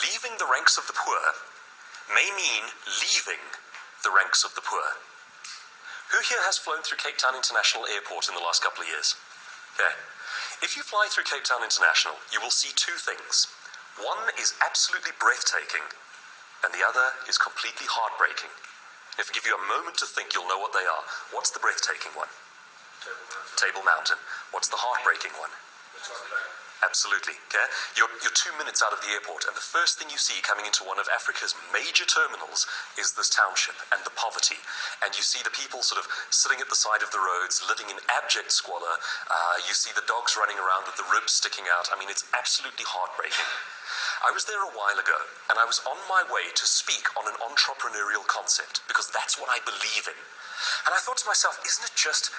leaving the ranks of the poor may mean leaving the ranks of the poor. Who here has flown through Cape Town International Airport in the last couple of years? Okay. If you fly through Cape Town International, you will see two things. One is absolutely breathtaking, and the other is completely heartbreaking. If I give you a moment to think, you'll know what they are. What's the breathtaking one? Table Mountain. What's the heartbreaking one? Absolutely. Okay? You're 2 minutes out of the airport, and the first thing you see coming into one of Africa's major terminals is this township and the poverty. And you see the people sort of sitting at the side of the roads, living in abject squalor. You see the dogs running around with the ribs sticking out. I mean, it's absolutely heartbreaking. I was there a while ago, and I was on my way to speak on an entrepreneurial concept, because that's what I believe in. And I thought to myself, isn't it just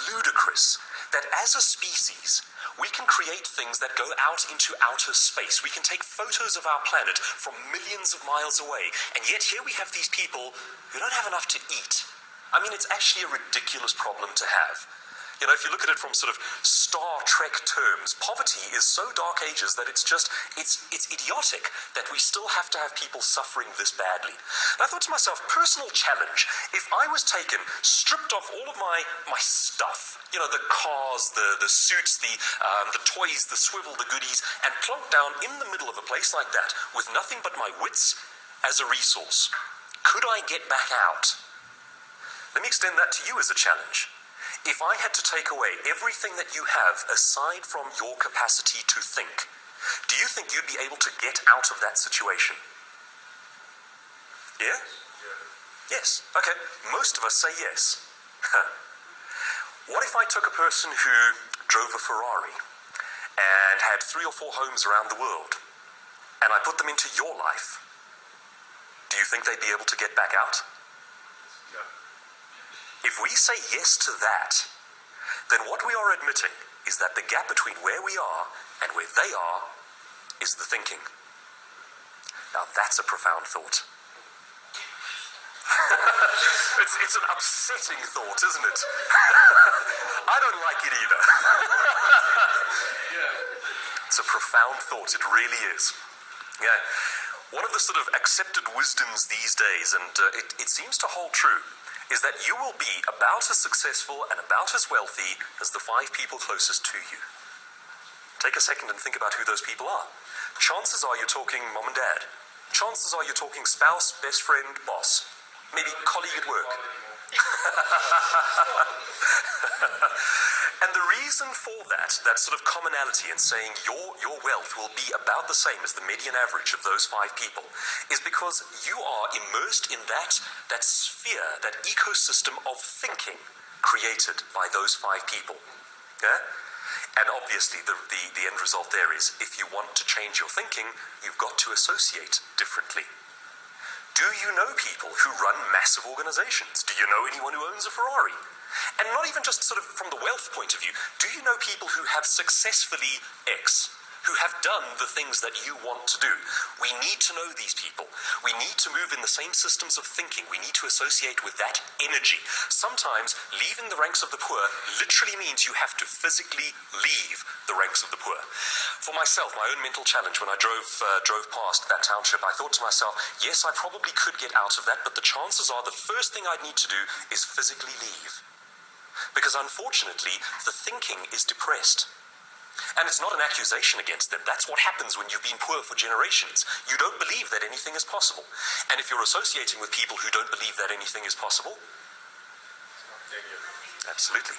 ludicrous that as a species, we can create things that go out into outer space. We can take photos of our planet from millions of miles away, and yet here we have these people who don't have enough to eat. I mean, it's actually a ridiculous problem to have. You know, if you look at it from sort of Star Trek terms, poverty is so dark ages that it's idiotic that we still have to have people suffering this badly. And I thought to myself, personal challenge, if I was taken, stripped off all of my stuff, you know, the cars, the suits, the toys, the swivel, the goodies, and plonked down in the middle of a place like that with nothing but my wits as a resource, could I get back out? Let me extend that to you as a challenge. If I had to take away everything that you have aside from your capacity to think, do you think you'd be able to get out of that situation? Yeah? Yes. Okay. Most of us say yes. What if I took a person who drove a Ferrari and had 3 or 4 homes around the world, and I put them into your life? Do you think they'd be able to get back out? If we say yes to that, then what we are admitting is that the gap between where we are and where they are is the thinking. Now that's a profound thought. It's an upsetting thought, isn't it? I don't like it either. It's a profound thought, it really is. Yeah. One of the sort of accepted wisdoms these days, and it seems to hold true, is that you will be about as successful and about as wealthy as the 5 people closest to you. Take a second and think about who those people are. Chances are you're talking mom and dad. Chances are you're talking spouse, best friend, boss. Maybe colleague at work. And the reason for that sort of commonality in saying your wealth will be about the same as the median average of those 5 people, is because you are immersed in that sphere, that ecosystem of thinking created by those 5 people. Yeah? And obviously the end result there is, if you want to change your thinking, you've got to associate differently. Do you know people who run massive organizations? Do you know anyone who owns a Ferrari? And not even just sort of from the wealth point of view, do you know people who have successfully X, who have done the things that you want to do? We need to know these people. We need to move in the same systems of thinking. We need to associate with that energy. Sometimes leaving the ranks of the poor literally means you have to physically leave the ranks of the poor. For myself, my own mental challenge, when I drove past that township, I thought to myself, yes, I probably could get out of that, but the chances are the first thing I'd need to do is physically leave. Because unfortunately, the thinking is depressed. And it's not an accusation against them. That's what happens when you've been poor for generations. You don't believe that anything is possible. And if you're associating with people who don't believe that anything is possible, absolutely.